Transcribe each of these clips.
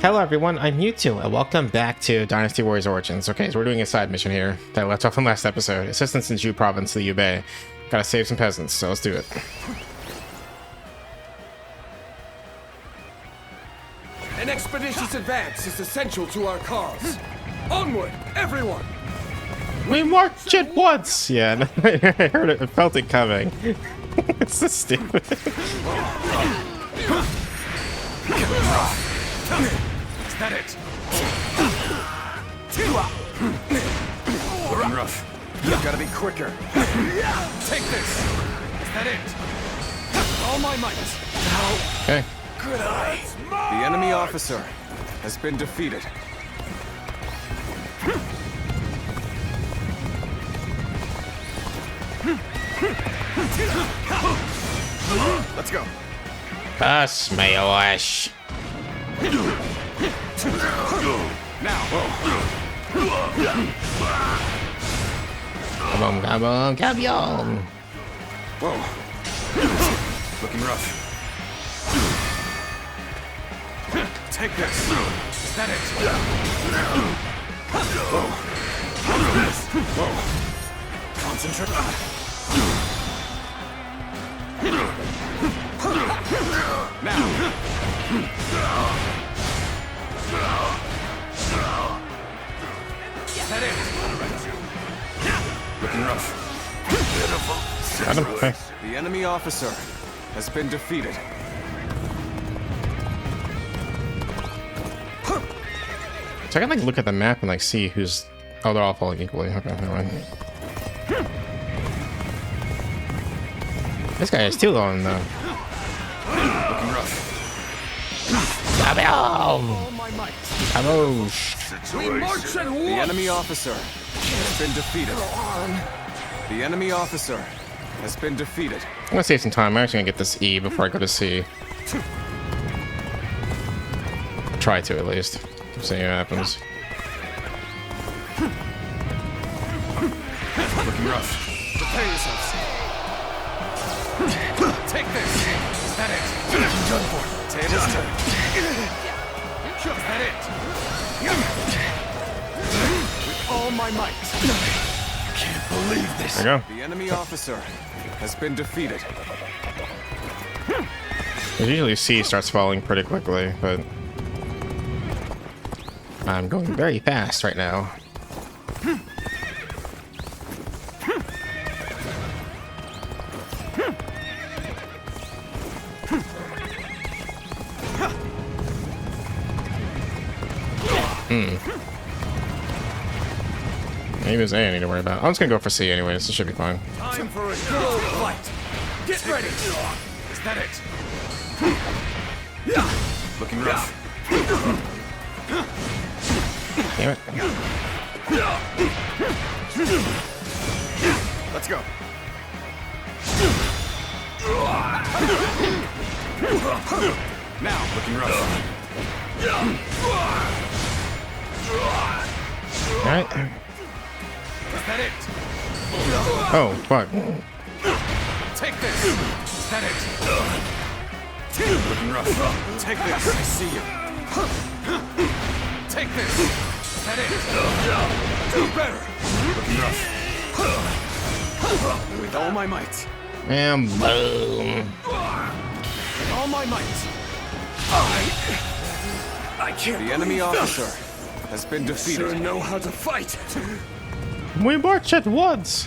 Hello everyone, I'm Mewtwo, and welcome back to Dynasty Warriors Origins. Okay, so we're doing a side mission here that I left off in last episode. Assistance in Zhu Province, the Liu Bei. Gotta save some peasants, so let's do it. An expeditious advance is essential to our cause. Onward, everyone! We march at once! Yeah, I heard it, I felt it coming. It's so stupid. Is that it? Looking rough. You've got to be quicker. Take this. Is that it? All my might. Okay. Good eye. The enemy officer has been defeated. Let's go. Pass my wash. Now. Come on, come on, come on. Whoa. Looking rough. Take this. Is that it? Whoa. Whoa. Concentrate. Now. Is that it? Looking rough. Got him. Okay. The enemy officer has been defeated. So I can like look at the map and like see who's. Oh, they're all falling equally. Okay, never mind. This guy is still on though. Looking rough. All my might. Kabosh. We march at once. The enemy officer has been defeated. The enemy officer has been defeated. I'm gonna save some time. I'm actually gonna get this E before I go to C. Try to at least. See what happens. Looking rough. Prepare yourselves. Take this. Is that it? Done for. Tables turned. Is that it? With all my might. I can't believe this. There you go. The enemy officer has been defeated. Usually C starts falling pretty quickly, but I'm going very fast right now. Maybe there's A I need to worry about. I'm just gonna go for C anyways. This should be fine. Time for a good old fight. Get ready. Is that it? Looking rough. Damn it. Let's go. Now, looking rough. Alright. Is that it? Oh, fuck. Take this. Is that it? Looking rough. Take this. I see you. Take this. Is that it? Do better. Looking rough. With all my might. And boom. With all my might. I can't. The enemy officer has been defeated. Sure know how to fight. We march at once.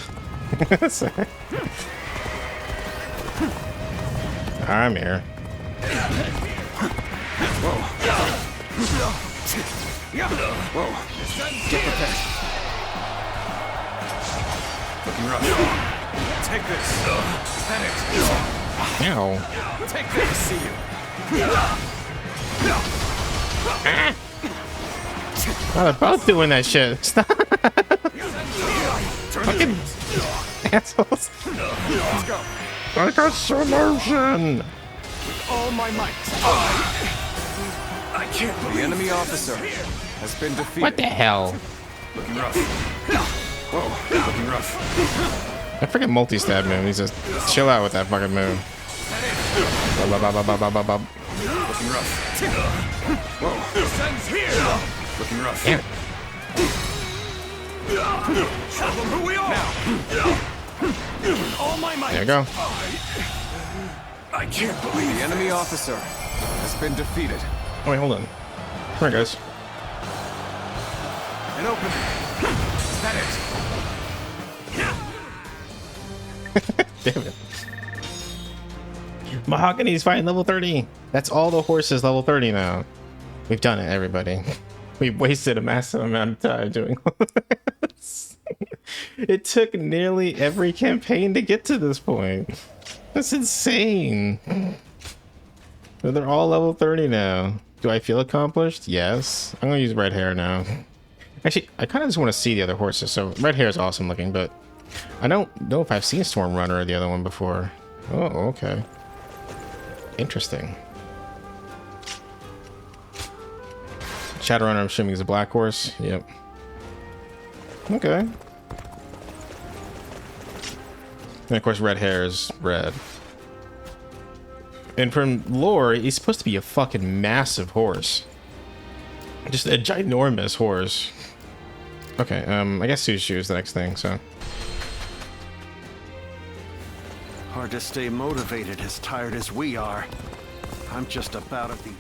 I'm here. Whoa. Whoa. Get prepared. Looking rough. Take this. Is that it? Ow. Take this. I see you. Oh, they're both doing that shit. Stop. Fucking assholes. Let's go. I got solution. With all my might. I can't believe the enemy officer has been defeated. What the hell? Looking rough. Whoa. Looking rough. That freaking multi-stab move. He's just chill out with that fucking move. That it? Looking rough. Whoa. Sun's here. Looking rough. Damn it. Show them who we are. Now. All my might. There you go. I can't believe the enemy officer has been defeated. Oh, wait, hold on. Come here, guys. An opening. Is that it? Damn it. Mahogany's fighting level 30. That's all the horses level 30 now. We've done it, everybody. We've wasted a massive amount of time doing this. It took nearly every campaign to get to this point. That's insane. But they're all level 30 now. Do I feel accomplished? Yes. I'm gonna use red hair now. Actually, I kind of just want to see the other horses. So red hair is awesome looking, but I don't know if I've seen Storm Runner or the other one before. Oh, okay. Interesting. Shadowrunner, I'm assuming, is a black horse. Yep. Okay. And of course, red hair is red. And from lore, he's supposed to be a fucking massive horse. Just a ginormous horse. Okay, I guess Sushu is the next thing, so. Hard to stay motivated as tired as we are. I'm just about at the end.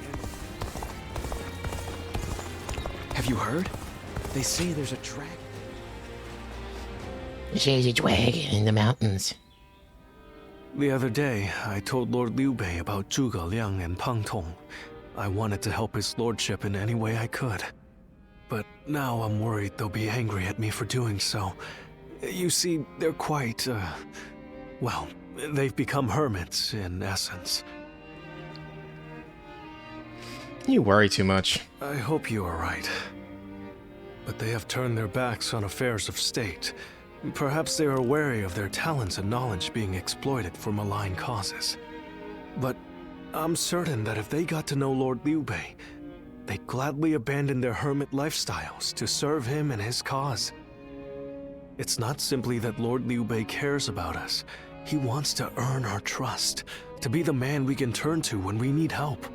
Have you heard? They say there's a dragon. There's a dragon in the mountains. The other day, I told Lord Liu Bei about Zhuge Liang and Pang Tong. I wanted to help his lordship in any way I could. But now I'm worried they'll be angry at me for doing so. You see, they're quite, well, they've become hermits, in essence. You worry too much. I hope you are right. But they have turned their backs on affairs of state. Perhaps they are wary of their talents and knowledge being exploited for malign causes. But I'm certain that if they got to know Lord Liu Bei, they'd gladly abandon their hermit lifestyles to serve him and his cause. It's not simply that Lord Liu Bei cares about us. He wants to earn our trust, to be the man we can turn to when we need help.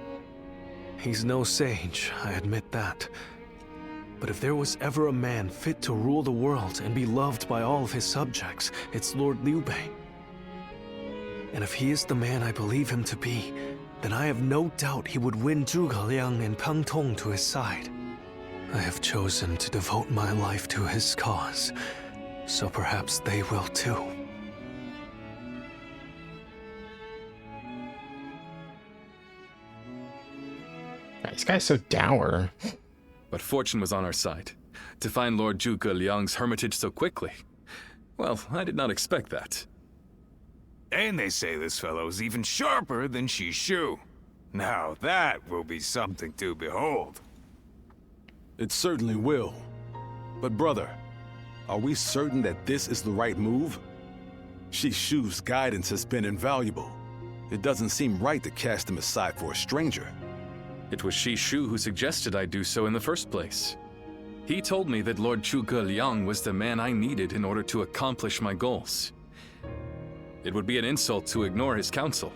He's no sage, I admit that. But if there was ever a man fit to rule the world and be loved by all of his subjects, it's Lord Liu Bei. And if he is the man I believe him to be, then I have no doubt he would win Zhuge Liang and Pang Tong to his side. I have chosen to devote my life to his cause, so perhaps they will too. This guy's so dour. But fortune was on our side. To find Lord Zhuge Liang's hermitage so quickly. Well, I did not expect that. And they say this fellow's even sharper than Shishu. Now that will be something to behold. It certainly will. But brother, are we certain that this is the right move? Shishu's guidance has been invaluable. It doesn't seem right to cast him aside for a stranger. It was Shishu who suggested I do so in the first place. He told me that Lord Zhuge Liang was the man I needed in order to accomplish my goals. It would be an insult to ignore his counsel.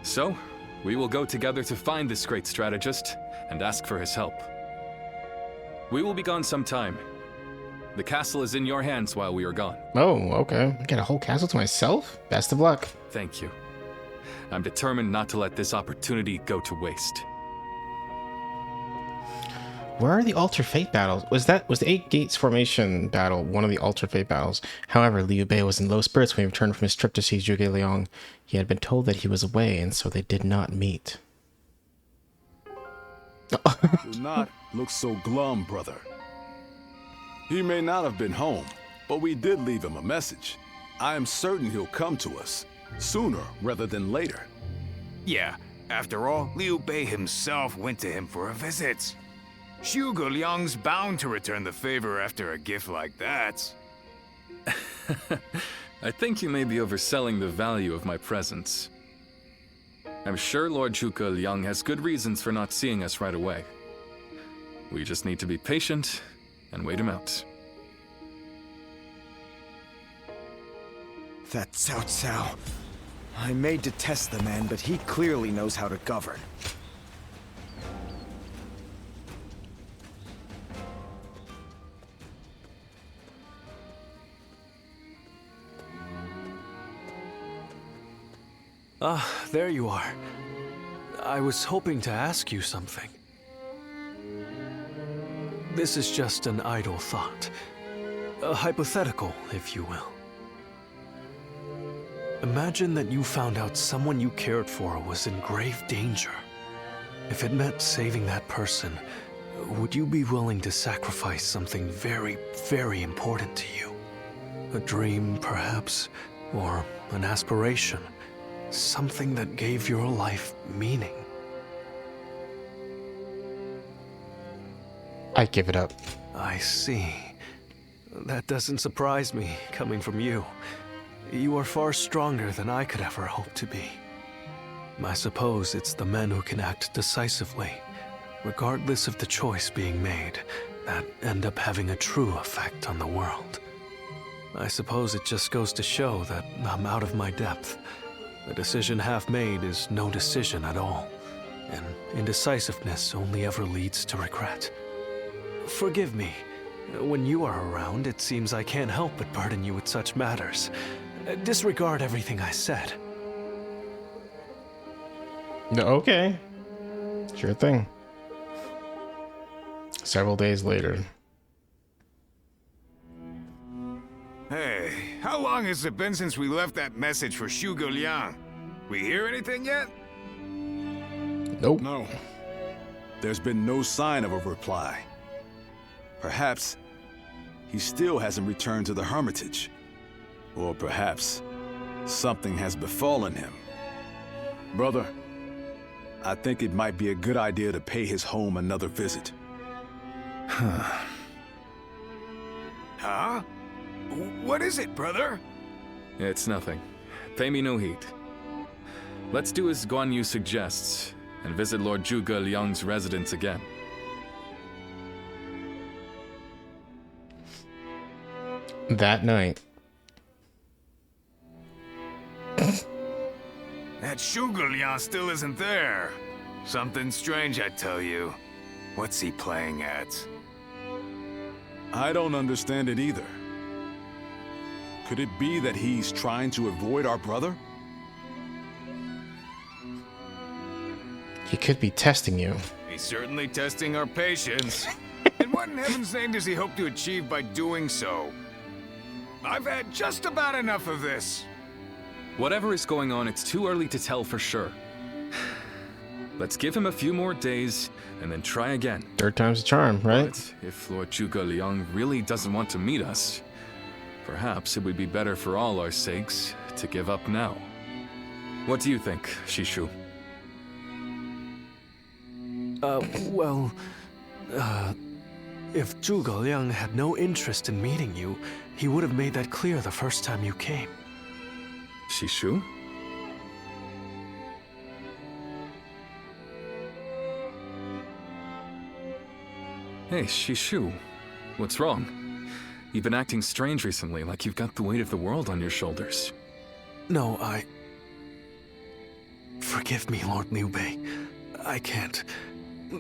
So, we will go together to find this great strategist and ask for his help. We will be gone some time. The castle is in your hands while we are gone. Oh, okay. I got a whole castle to myself? Best of luck. Thank you. I'm determined not to let this opportunity go to waste. Where are the Alter Fate battles? Was the Eight Gates Formation battle one of the Alter Fate battles? However, Liu Bei was in low spirits when he returned from his trip to see Zhuge Liang. He had been told that he was away, and so they did not meet. Do not look so glum, brother. He may not have been home, but we did leave him a message. I am certain he'll come to us, sooner rather than later. Yeah, after all, Liu Bei himself went to him for a visit. Zhuge Liang's bound to return the favor after a gift like that. I think you may be overselling the value of my presence. I'm sure Lord Zhuge Liang has good reasons for not seeing us right away. We just need to be patient and wait him out. That Cao Cao. I may detest the man, but he clearly knows how to govern. Ah, there you are. I was hoping to ask you something. This is just an idle thought. A hypothetical, if you will. Imagine that you found out someone you cared for was in grave danger. If it meant saving that person, would you be willing to sacrifice something very, very important to you? A dream, perhaps, or an aspiration? Something that gave your life meaning? I'd give it up. I see. That doesn't surprise me, coming from you. You are far stronger than I could ever hope to be. I suppose it's the men who can act decisively, regardless of the choice being made, that end up having a true effect on the world. I suppose it just goes to show that I'm out of my depth. A decision half made is no decision at all, and indecisiveness only ever leads to regret. Forgive me. When you are around, it seems I can't help but burden you with such matters. Disregard everything I said. No, okay. Sure thing. Several days later. Hey, how long has it been since we left that message for Zhuge Liang? We hear anything yet? Nope. No. There's been no sign of a reply. Perhaps he still hasn't returned to the Hermitage. Or perhaps something has befallen him. Brother, I think it might be a good idea to pay his home another visit. Huh? What is it, brother? It's nothing. Pay me no heed. Let's do as Guan Yu suggests, and visit Lord Zhuge Liang's residence again. That night. That Zhuge Liang still isn't there. Something strange, I tell you. What's he playing at? I don't understand it either. Could it be that he's trying to avoid our brother? He could be testing you. He's certainly testing our patience. And what in heaven's name does he hope to achieve by doing so? I've had just about enough of this. Whatever is going on, it's too early to tell for sure. Let's give him a few more days, and then try again. Third time's a charm, right? But if Lord Zhuge Liang really doesn't want to meet us, perhaps it would be better for all our sakes to give up now. What do you think, Shishu? If Zhuge Liang had no interest in meeting you, he would have made that clear the first time you came. Shishu? Hey, Shishu. What's wrong? You've been acting strange recently, like you've got the weight of the world on your shoulders. No, Forgive me, Lord Liu Bei. I can't.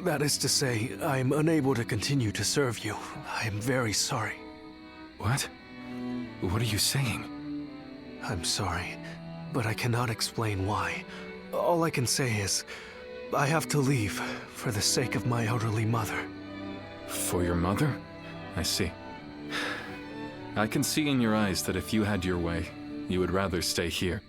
That is to say, I'm unable to continue to serve you. I am very sorry. What? What are you saying? I'm sorry, but I cannot explain why. All I can say is, I have to leave for the sake of my elderly mother. For your mother? I see. I can see in your eyes that if you had your way, you would rather stay here.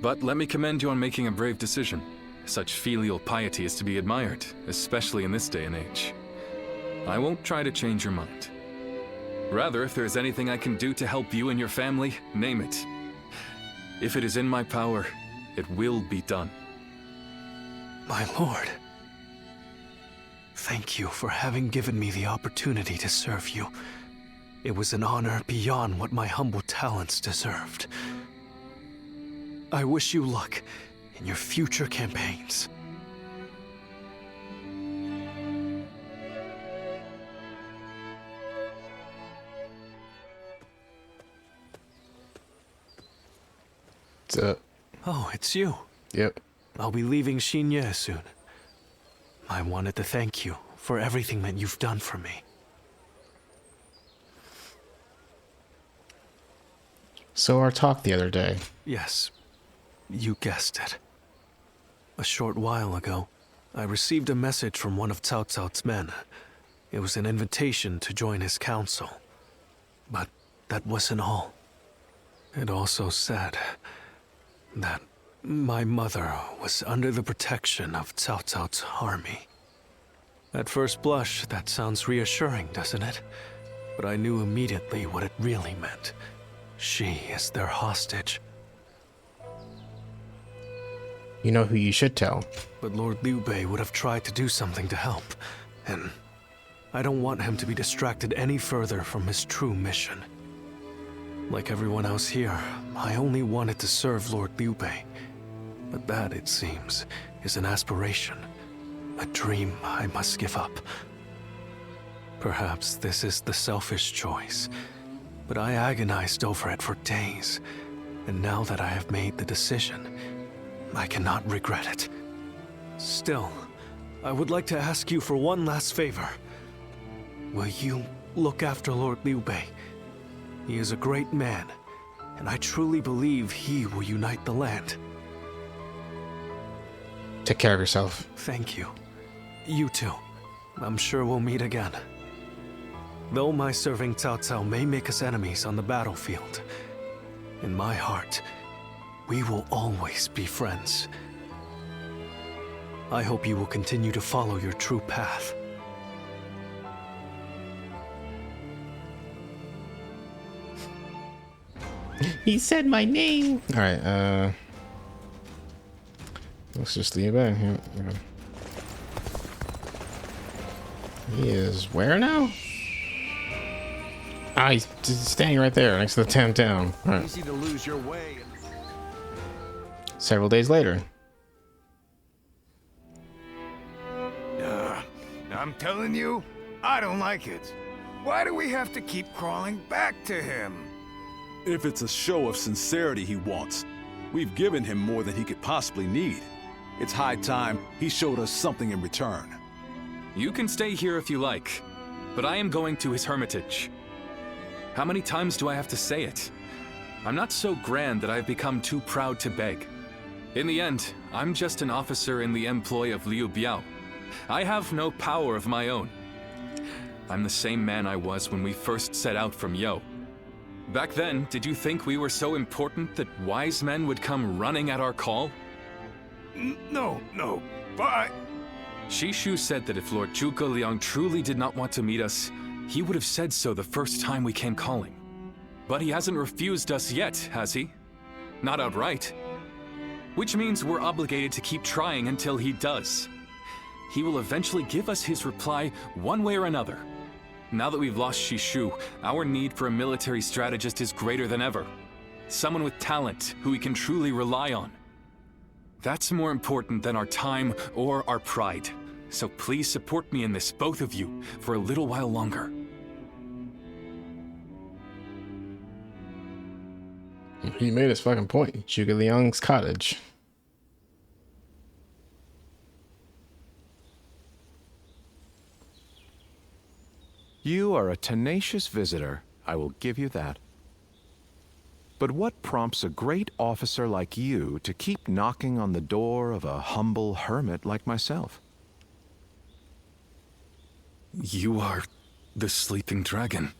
But let me commend you on making a brave decision. Such filial piety is to be admired, especially in this day and age. I won't try to change your mind. Rather, if there is anything I can do to help you and your family, name it. If it is in my power, it will be done. My lord, thank you for having given me the opportunity to serve you. It was an honor beyond what my humble talents deserved. I wish you luck in your future campaigns. Oh, it's you. Yep. I'll be leaving Xinye soon. I wanted to thank you for everything that you've done for me. So our talk the other day. Yes, you guessed it. A short while ago, I received a message from one of Cao Cao's men. It was an invitation to join his council. But that wasn't all. It also said that my mother was under the protection of Cao Cao's army. At first blush, that sounds reassuring, doesn't it? But I knew immediately what it really meant. She is their hostage. You know who you should tell. But Lord Liu Bei would have tried to do something to help, and I don't want him to be distracted any further from his true mission. Like everyone else here, I only wanted to serve Lord Liu Bei. But that, it seems, is an aspiration. A dream I must give up. Perhaps this is the selfish choice, but I agonized over it for days. And now that I have made the decision, I cannot regret it. Still, I would like to ask you for one last favor. Will you look after Lord Liu Bei? He is a great man, and I truly believe he will unite the land. Take care of yourself. Thank you. You too. I'm sure we'll meet again. Though my serving Cao Cao may make us enemies on the battlefield, in my heart, we will always be friends. I hope you will continue to follow your true path. He said my name. All right. Let's just leave it. Yeah. He is where now? Ah, he's just standing right there next to the town. All right. Easy to lose your way. Several days later. I'm telling you, I don't like it. Why do we have to keep crawling back to him? If it's a show of sincerity he wants, we've given him more than he could possibly need. It's high time he showed us something in return. You can stay here if you like, but I am going to his hermitage. How many times do I have to say it? I'm not so grand that I've become too proud to beg. In the end, I'm just an officer in the employ of Liu Biao. I have no power of my own. I'm the same man I was when we first set out from Yo. Back then, did you think we were so important that wise men would come running at our call? No, but... Shishu said that if Lord Zhuge Liang truly did not want to meet us, he would have said so the first time we came calling. But he hasn't refused us yet, has he? Not outright. Which means we're obligated to keep trying until he does. He will eventually give us his reply one way or another. Now that we've lost Shishu, our need for a military strategist is greater than ever. Someone with talent who we can truly rely on. That's more important than our time or our pride. So please support me in this, both of you, for a little while longer. He made his fucking point. Zhuge Liang's cottage. You are a tenacious visitor, I will give you that. But what prompts a great officer like you to keep knocking on the door of a humble hermit like myself? You are the sleeping dragon.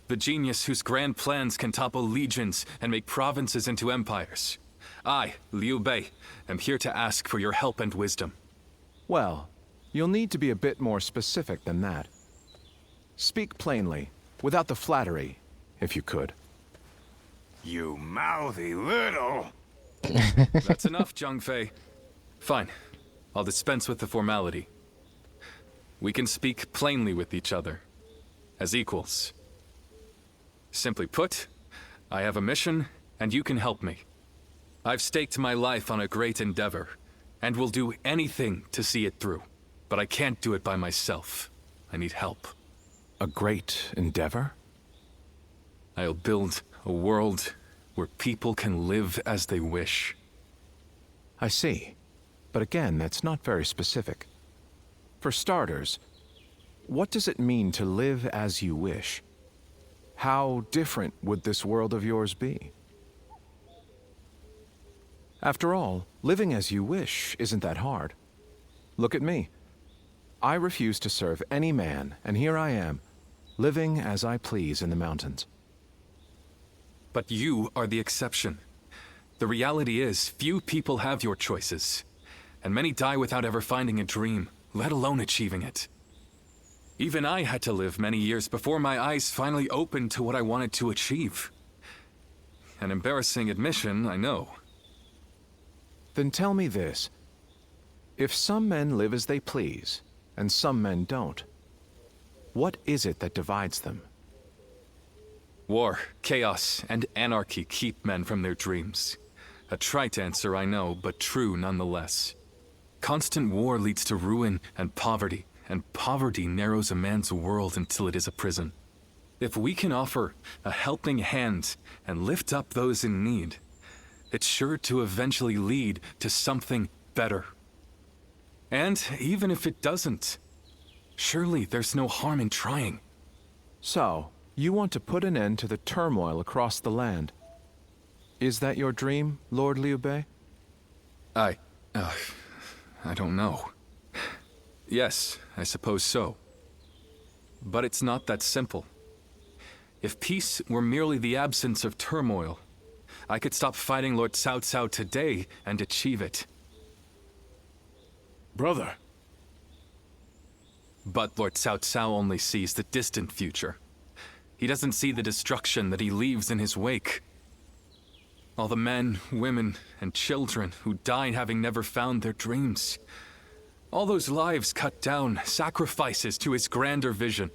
The genius whose grand plans can topple legions and make provinces into empires. I, Liu Bei, am here to ask for your help and wisdom. Well, you'll need to be a bit more specific than that. Speak plainly, without the flattery, if you could. You mouthy little... That's enough, Zhang Fei. Fine. I'll dispense with the formality. We can speak plainly with each other, as equals. Simply put, I have a mission, and you can help me. I've staked my life on a great endeavor, and will do anything to see it through. But I can't do it by myself. I need help. A great endeavor? I'll build a world where people can live as they wish. I see. But again, that's not very specific. For starters, what does it mean to live as you wish? How different would this world of yours be? After all, living as you wish isn't that hard. Look at me. I refuse to serve any man, and here I am, living as I please in the mountains. But you are the exception. The reality is, few people have your choices, and many die without ever finding a dream, let alone achieving it. Even I had to live many years before my eyes finally opened to what I wanted to achieve. An embarrassing admission, I know. Then tell me this. If some men live as they please, and some men don't, what is it that divides them? War, chaos, and anarchy keep men from their dreams. A trite answer, I know, but true nonetheless. Constant war leads to ruin and poverty narrows a man's world until it is a prison. If we can offer a helping hand and lift up those in need, it's sure to eventually lead to something better. And even if it doesn't, surely there's no harm in trying. So, you want to put an end to the turmoil across the land. Is that your dream, Lord Liu Bei? I don't know. Yes, I suppose so. But it's not that simple. If peace were merely the absence of turmoil, I could stop fighting Lord Cao Cao today and achieve it. Brother. But Lord Cao Cao only sees the distant future. He doesn't see the destruction that he leaves in his wake. All the men, women, and children who died having never found their dreams. All those lives cut down, sacrifices to his grander vision.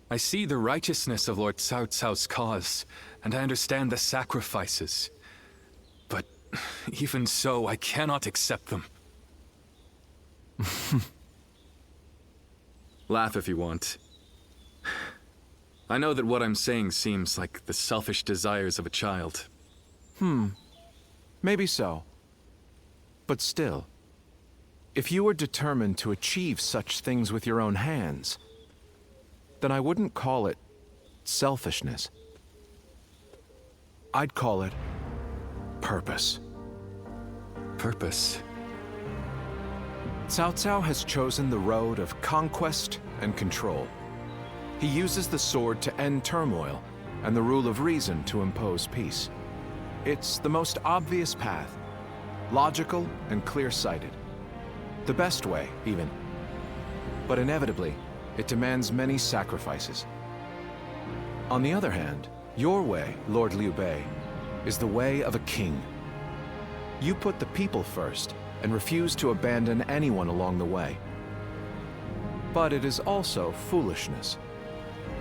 I see the righteousness of Lord Cao Cao's cause, and I understand the sacrifices. But even so, I cannot accept them. Laugh if you want. I know that what I'm saying seems like the selfish desires of a child. Maybe so. But still, if you were determined to achieve such things with your own hands, then I wouldn't call it selfishness. I'd call it purpose. Purpose? Cao Cao has chosen the road of conquest and control. He uses the sword to end turmoil and the rule of reason to impose peace. It's the most obvious path, logical and clear-sighted. The best way, even. But inevitably, it demands many sacrifices. On the other hand, your way, Lord Liu Bei, is the way of a king. You put the people first and refuse to abandon anyone along the way. But it is also foolishness,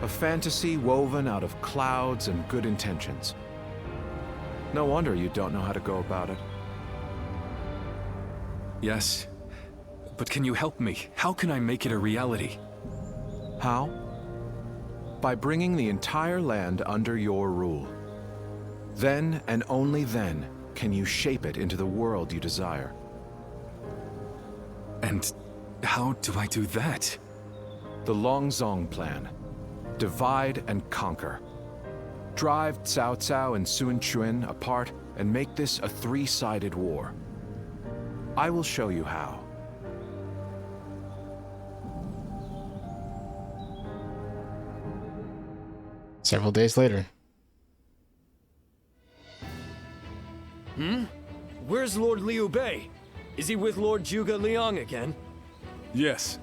a fantasy woven out of clouds and good intentions. No wonder you don't know how to go about it. Yes. But can you help me? How can I make it a reality? How? By bringing the entire land under your rule. Then and only then can you shape it into the world you desire. And how do I do that? The Longzong plan. Divide and conquer. Drive Cao Cao and Sun Quan apart and make this a three-sided war. I will show you how. Several days later. Where's Lord Liu Bei? Is he with Lord Zhuge Liang again? Yes.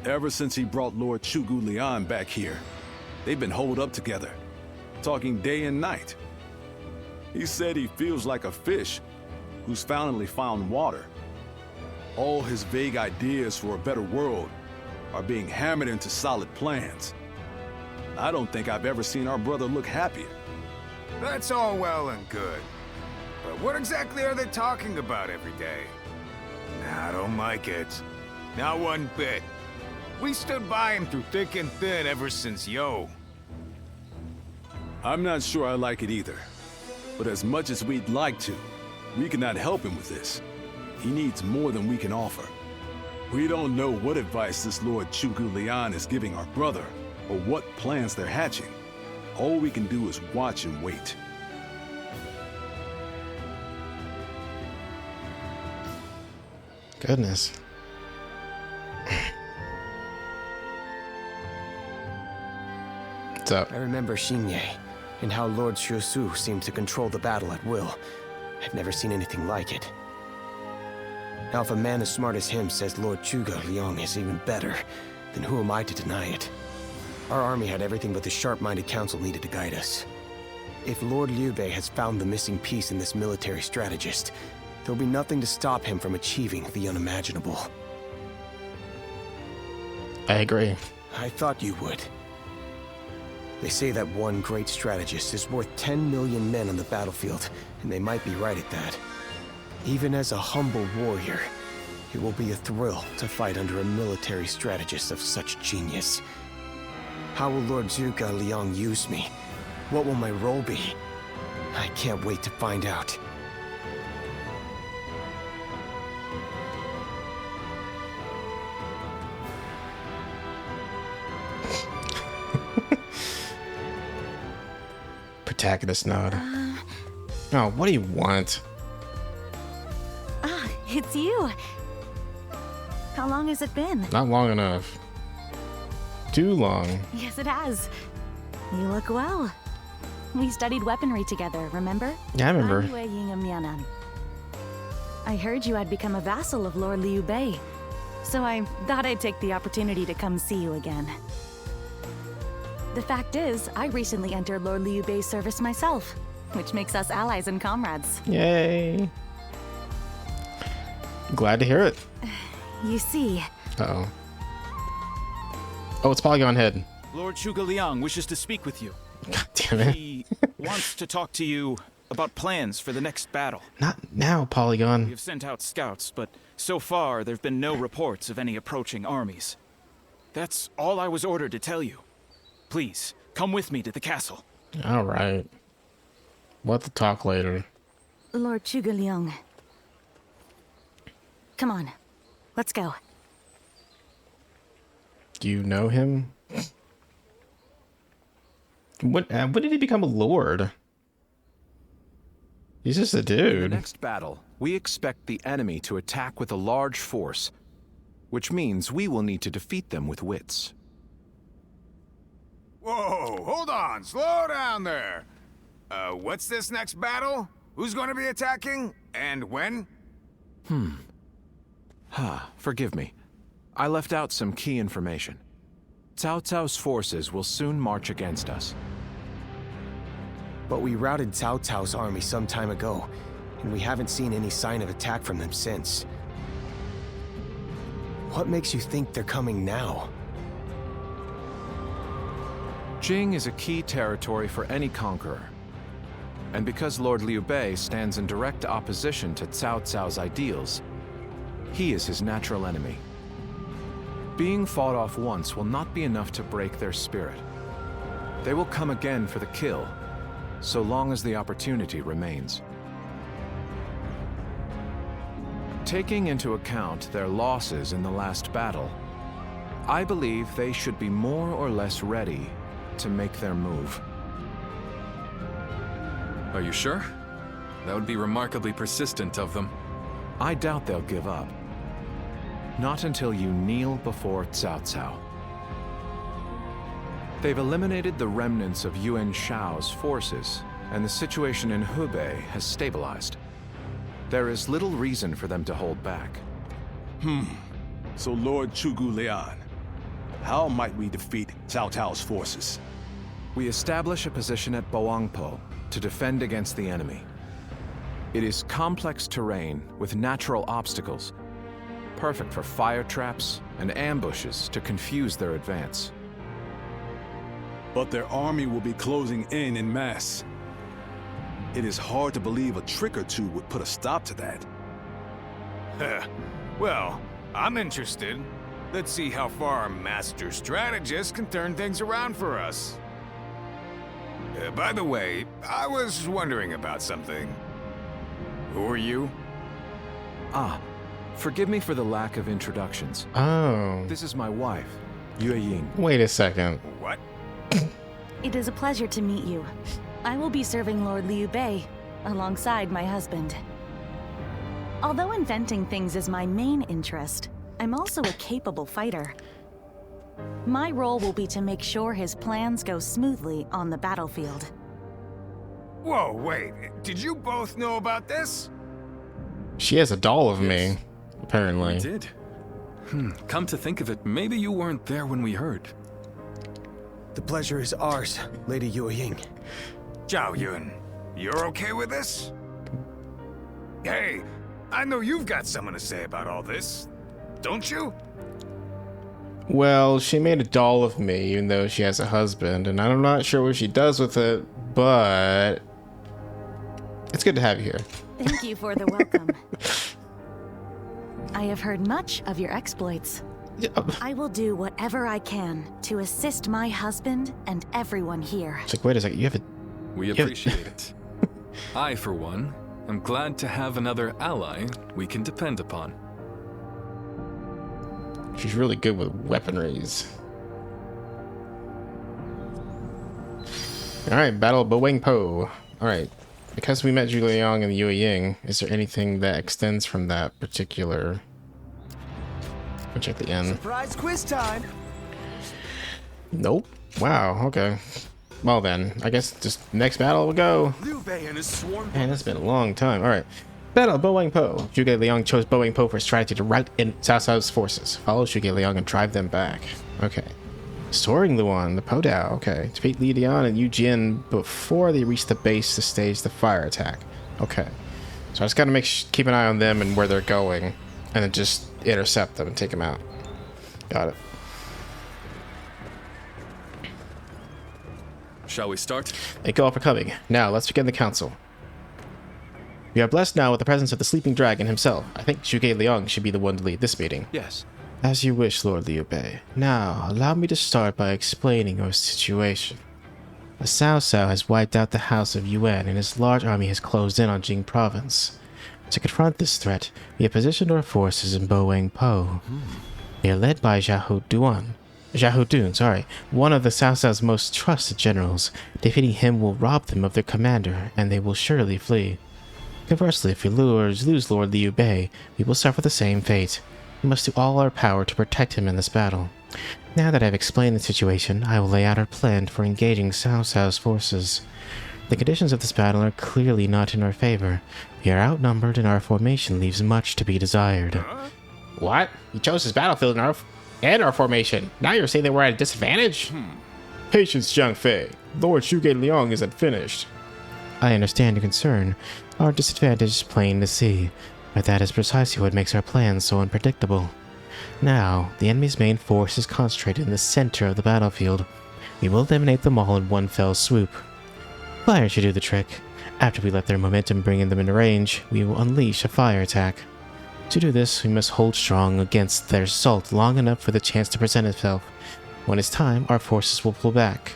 Ever since he brought Lord Zhuge Liang back here, they've been holed up together, talking day and night. He said he feels like a fish who's finally found water. All his vague ideas for a better world are being hammered into solid plans. I don't think I've ever seen our brother look happier. That's all well and good. But what exactly are they talking about every day? I don't like it. Not one bit. We stood by him through thick and thin ever since Yo. I'm not sure I like it either. But as much as we'd like to, we cannot help him with this. He needs more than we can offer. We don't know what advice this Lord Zhuge Liang is giving our brother, or what plans they're hatching. All we can do is watch and wait. Goodness. What's up? I remember Xinye, and how Lord Shusu seemed to control the battle at will. I've never seen anything like it. Now if a man as smart as him says Lord Zhuge Liang is even better, then who am I to deny it? Our army had everything but the sharp-minded council needed to guide us. If Lord Liu Bei has found the missing piece in this military strategist, there'll be nothing to stop him from achieving the unimaginable. I agree. I thought you would. They say that one great strategist is worth 10 million men on the battlefield, and they might be right at that. Even as a humble warrior, it will be a thrill to fight under a military strategist of such genius. How will Lord Zhuge Liang use me? What will my role be? I can't wait to find out. Protagonist nod. Oh, what do you want? Ah, it's you. How long has it been? Not long enough. Too long. Yes, it has. You look well. We studied weaponry together, remember? Yeah, I remember. I heard you had become a vassal of Lord Liu Bei, so I thought I'd take the opportunity to come see you again. The fact is, I recently entered Lord Liu Bei's service myself, which makes us allies and comrades. Yay. Glad to hear it. You see... Uh-oh. Oh, it's Polygon Head. Lord Zhuge Liang wishes to speak with you. God damn it. He wants to talk to you about plans for the next battle. Not now, Polygon. We have sent out scouts, but so far there have been no reports of any approaching armies. That's all I was ordered to tell you. Please, come with me to the castle. All right. We'll have to talk later. Lord Zhuge Liang. Come on, let's go. Do you know him? When did he become a lord? He's just a In the dude. next battle, we expect the enemy to attack with a large force, which means we will need to defeat them with wits. Whoa, hold on, slow down there. What's this next battle? Who's going to be attacking? And when? Forgive me. I left out some key information. Cao Cao's forces will soon march against us. But we routed Cao Cao's army some time ago, and we haven't seen any sign of attack from them since. What makes you think they're coming now? Jing is a key territory for any conqueror. And because Lord Liu Bei stands in direct opposition to Cao Cao's ideals, he is his natural enemy. Being fought off once will not be enough to break their spirit. They will come again for the kill, so long as the opportunity remains. Taking into account their losses in the last battle, I believe they should be more or less ready to make their move. Are you sure? That would be remarkably persistent of them. I doubt they'll give up. Not until you kneel before Cao Cao. They've eliminated the remnants of Yuan Shao's forces, and the situation in Hubei has stabilized. There is little reason for them to hold back. So Lord Zhuge Liang, how might we defeat Cao Cao's forces? We establish a position at Bowangpo to defend against the enemy. It is complex terrain with natural obstacles, perfect for fire traps and ambushes to confuse their advance. But their army will be closing in mass. It is hard to believe a trick or two would put a stop to that. Well, I'm interested. Let's see how far our master strategist can turn things around for us. By the way, I was wondering about something. Who are you? Ah, forgive me for the lack of introductions. Oh. This is my wife, Yue Ying. Wait a second. What? It is a pleasure to meet you. I will be serving Lord Liu Bei, alongside my husband. Although inventing things is my main interest, I'm also a capable fighter. My role will be to make sure his plans go smoothly on the battlefield. Whoa, wait. Did you both know about this? She has a doll of me, apparently. I did. Come to think of it, maybe you weren't there when we heard. The pleasure is ours, Lady Yue Ying. Zhao Yun, you're okay with this? Hey, I know you've got something to say about all this, don't you? Well, she made a doll of me, even though she has a husband, and I'm not sure what she does with it, but it's good to have you here. Thank you for the welcome. I have heard much of your exploits. I will do whatever I can to assist my husband and everyone here. It's like, wait a second, you have a... We appreciate it. I, for one, am glad to have another ally we can depend upon. She's really good with weaponries. Alright, Battle of Bowangpo. Alright, because we met Zhuge Liang and Yue Ying, is there anything that extends from that particular... I'll check the end. Surprise quiz time! Nope. Wow, okay. Well then, I guess just next battle will go. Liu Bei and his swarm. Man, it's been a long time. Alright. Battle of Bowangpo. Zhuge Liang chose Bowangpo for strategy to rout in Cao Cao's forces. Follow Zhuge Liang and drive them back. Okay. Soaring Luan, the Podao. Okay. Defeat Li Dian and Yu Jin before they reach the base to stage the fire attack. Okay. So I just gotta keep an eye on them and where they're going. And then just intercept them and take them out. Got it. Shall we start? Thank you all for coming. Now, let's begin the council. We are blessed now with the presence of the sleeping dragon himself. I think Zhuge Liang should be the one to lead this meeting. Yes. As you wish, Lord Liu Bei. Now, allow me to start by explaining your situation. A Cao Cao has wiped out the House of Yuan and his large army has closed in on Jing province. To confront this threat, we have positioned our forces in Bowangpo. They are led by Xiahou Dun, one of the Cao Cao's most trusted generals. Defeating him will rob them of their commander, and they will surely flee. Conversely, if we lose Lord Liu Bei, we will suffer the same fate. We must do all our power to protect him in this battle. Now that I've explained the situation, I will lay out our plan for engaging Cao Cao's forces. The conditions of this battle are clearly not in our favor. We are outnumbered and our formation leaves much to be desired. What? You chose this battlefield and our formation. Now you're saying that we're at a disadvantage? Patience, Zhang Fei. Lord Zhuge Liang isn't finished. I understand your concern. Our disadvantage is plain to see, but that is precisely what makes our plans so unpredictable. Now, the enemy's main force is concentrated in the center of the battlefield. We will eliminate them all in one fell swoop. Fire should do the trick. After we let their momentum bring them into range, we will unleash a fire attack. To do this, we must hold strong against their assault long enough for the chance to present itself. When it's time, our forces will pull back.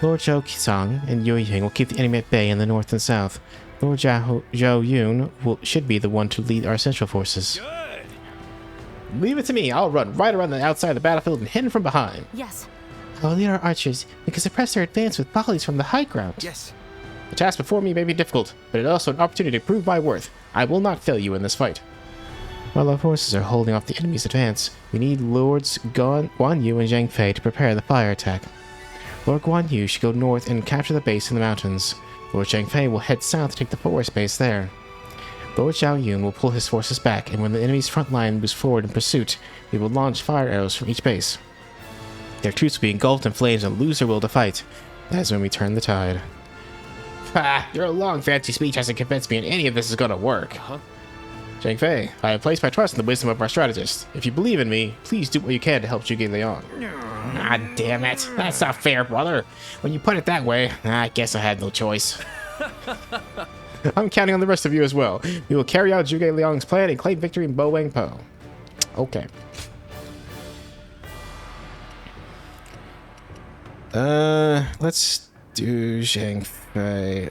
Lord Zhou Cang and Yue Ying will keep the enemy at bay in the north and south. Lord Zhao Yun should be the one to lead our central forces. Good. Leave it to me. I'll run right around the outside of the battlefield and hit him from behind. Yes. I will lead our archers. We can suppress their advance with volleys from the high ground. Yes. The task before me may be difficult, but it is also an opportunity to prove my worth. I will not fail you in this fight. While our forces are holding off the enemy's advance, we need Lords Guan Yu and Zhang Fei to prepare the fire attack. Lord Guan Yu should go north and capture the base in the mountains. Lord Zhang Fei will head south to take the forest base there. Lord Zhao Yun will pull his forces back, and when the enemy's front line moves forward in pursuit, we will launch fire arrows from each base. Their troops will be engulfed in flames and lose their will to fight. That is when we turn the tide. Ha! Your long fancy speech hasn't convinced me any of this is gonna work. Zhang Fei, I have placed my trust in the wisdom of our strategist. If you believe in me, please do what you can to help Zhuge Liang. Ah, damn it. That's not fair, brother. When you put it that way, I guess I had no choice. I'm counting on the rest of you as well. We will carry out Zhuge Liang's plan and claim victory in Bowangpo. Okay. Let's Zhang Fei.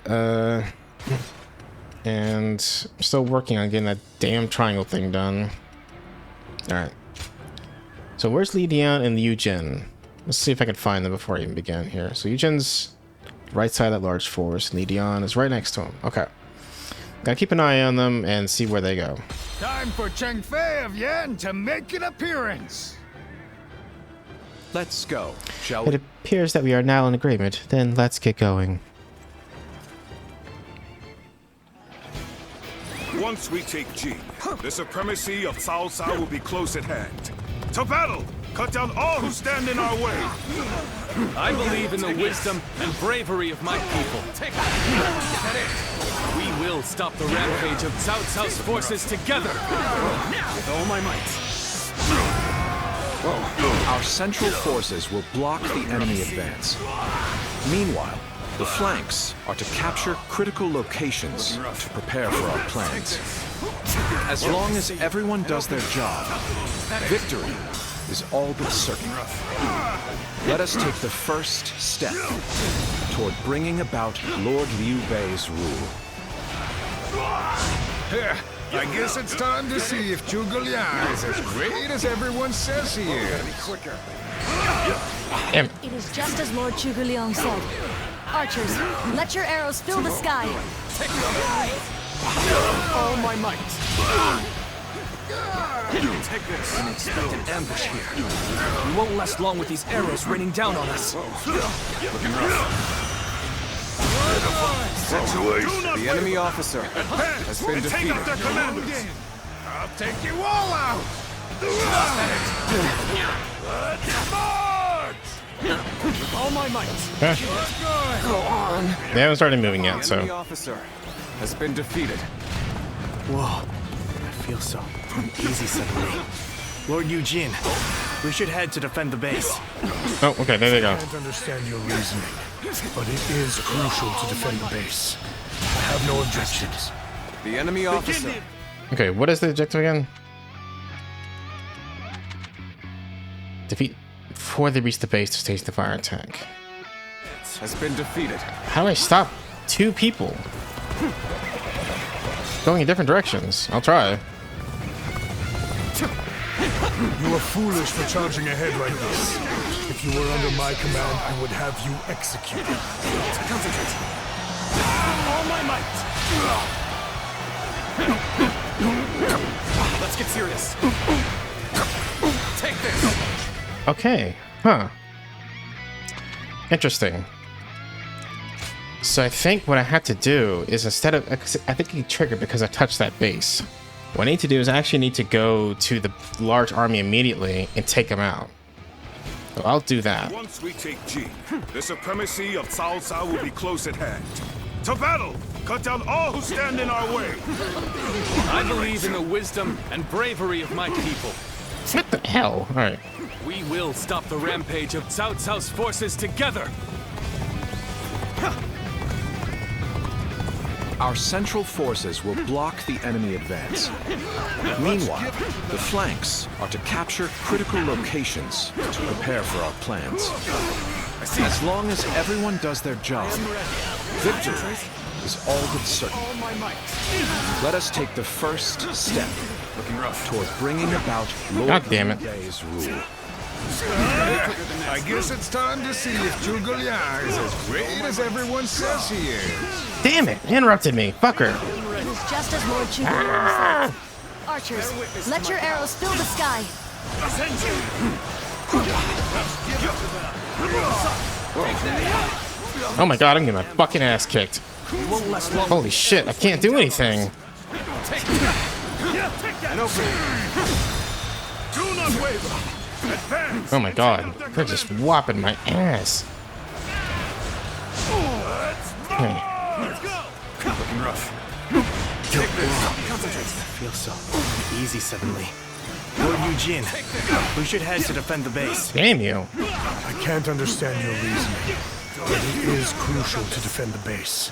And I'm still working on getting that damn triangle thing done. Alright. So where's Li Dian and Liu Jin? Let's see if I can find them before I even begin here. So Liu Jin's right side of that large forest. Li Dian is right next to him. Okay. Gotta keep an eye on them and see where they go. Time for Cheng Fei of Yan to make an appearance. Let's go, shall It we? appears that we are now in agreement. Then let's get going. Once we take Jing, the supremacy of Cao Cao will be close at hand. To battle! Cut down all who stand in our way! I believe in the wisdom and bravery of my people. We will stop the rampage of Cao Cao's forces together! With all my might. Our central forces will block the enemy advance. Meanwhile, the flanks are to capture critical locations to prepare for our plans. As long as everyone does their job, victory is all but certain. Let us take the first step toward bringing about Lord Liu Bei's rule. I guess it's time to see if Zhuge Liang is as great as everyone says he is. Damn. It is just as Lord Zhuge Liang said. Archers, let your arrows fill the sky. All my might. Take this. Unexpected ambush here. We won't last long with these arrows raining down on us. The enemy officer has been defeated. I'll take you all out. With all my might. Go on. They haven't started moving yet, The enemy so. officer has been defeated. Whoa. I feel so easy suddenly. Lord Eugene, we should head to defend the base. Oh, okay, there they go. I can't understand your reasoning, but it is crucial to defend the base. I have no objections. The enemy officer Okay, what is the objective again? Defeat before they reach the base to stage the fire attack. has been defeated. How do I stop two people going in different directions? I'll try. You are foolish for charging ahead like this. If you were under my command, I would have you executed. Concentrate. All my might. Let's get serious. Take this. Okay, huh. Interesting. So I think what I had to do is instead of, I think he triggered because I touched that base. What I need to do is I actually need to go to the large army immediately and take them out. So I'll do that. Once we take Jing, the supremacy of Cao Cao will be close at hand. To battle! Cut down all who stand in our way! I believe in the wisdom and bravery of my people. What the hell? Alright. We will stop the rampage of Cao Cao's forces together. Our central forces will block the enemy advance. Meanwhile, the flanks are to capture critical locations to prepare for our plans. As long as everyone does their job, victory is all but certain. Let us take the first step toward bringing about Lord God damn it. Liu Bei's rule. I guess it's time to see if Zhuge Liang is as great as everyone says he is. Damn it! He interrupted me. Fucker. It is just as Lord Zhuge Liang said. Archers, let your arrows fill the sky. Oh my god, I'm getting my fucking ass kicked. Holy shit, I can't do anything. Do not waver! Advance! Oh my god, they're just whopping my ass. Okay. Looking rough. Take this. Concentrate. I feel so easy suddenly. Lord Eugene, we should head to defend the base. Damn you. I can't understand your reasoning, but it is crucial to defend the base.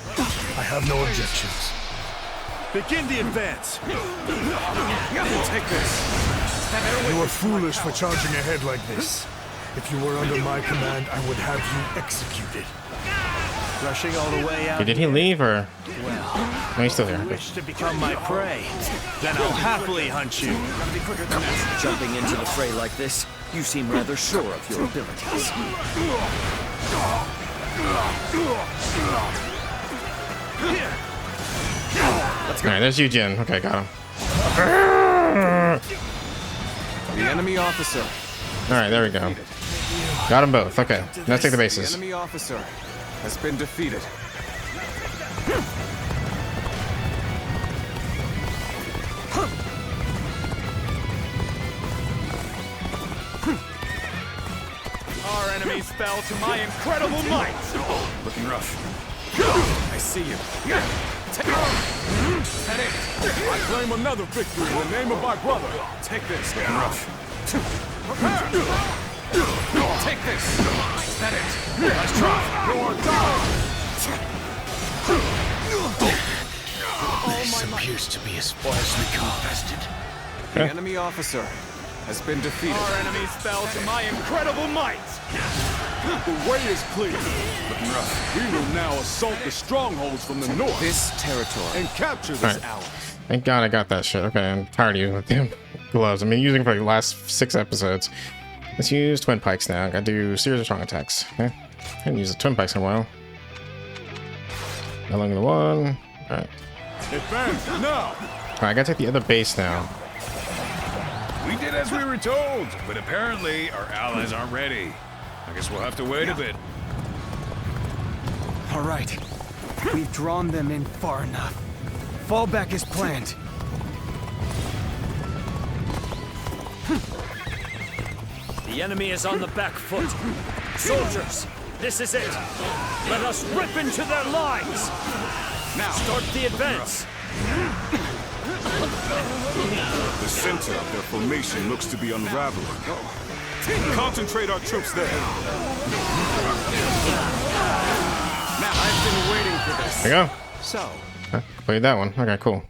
I have no objections. Begin the advance. Take this. You are foolish for charging ahead like this. If you were under my command, I would have you executed. Rushing all the way out. Did he leave or? Well, No, he's still here. if you wish to become my prey, then I'll happily hunt you. Jumping into the fray like this, you seem rather sure of your abilities. Alright, there's Eugene. Okay, got him. The enemy officer. Alright, there we go. Got them both. Okay, let's take the The bases. enemy officer has been defeated. Our enemies fell to my incredible might. Looking rough. I see you. Take it. I claim another victory in the name of my brother. Take this. Looking rough. Take this. Is that it? Let's try. This appears to be as sparsely infested. The enemy officer has been defeated. Our enemies fell to my incredible might. The way is clear. Looking rough. We will now assault the strongholds from the north. This territory. And capture this Alright. hour. Thank God I got that shit. Okay, I'm tired of you with them gloves. I've been using for the last 6 episodes. Let's use twin pikes now. I gotta do series of strong attacks. Okay. I haven't used the twin pikes in a while. Along the one. Alright. Advance now. Alright, I gotta take the other base now. We did as we were told, but apparently our allies aren't ready. I guess we'll have to wait a bit. All right. We've drawn them in far enough. Fall back as planned. The enemy is on the back foot. Soldiers, this is it. Let us rip into their lines. Now, start the advance. The center of their formation looks to be unraveling. Concentrate our troops there. Now, I've been waiting for this. There you go. So, Played that one. Okay, cool.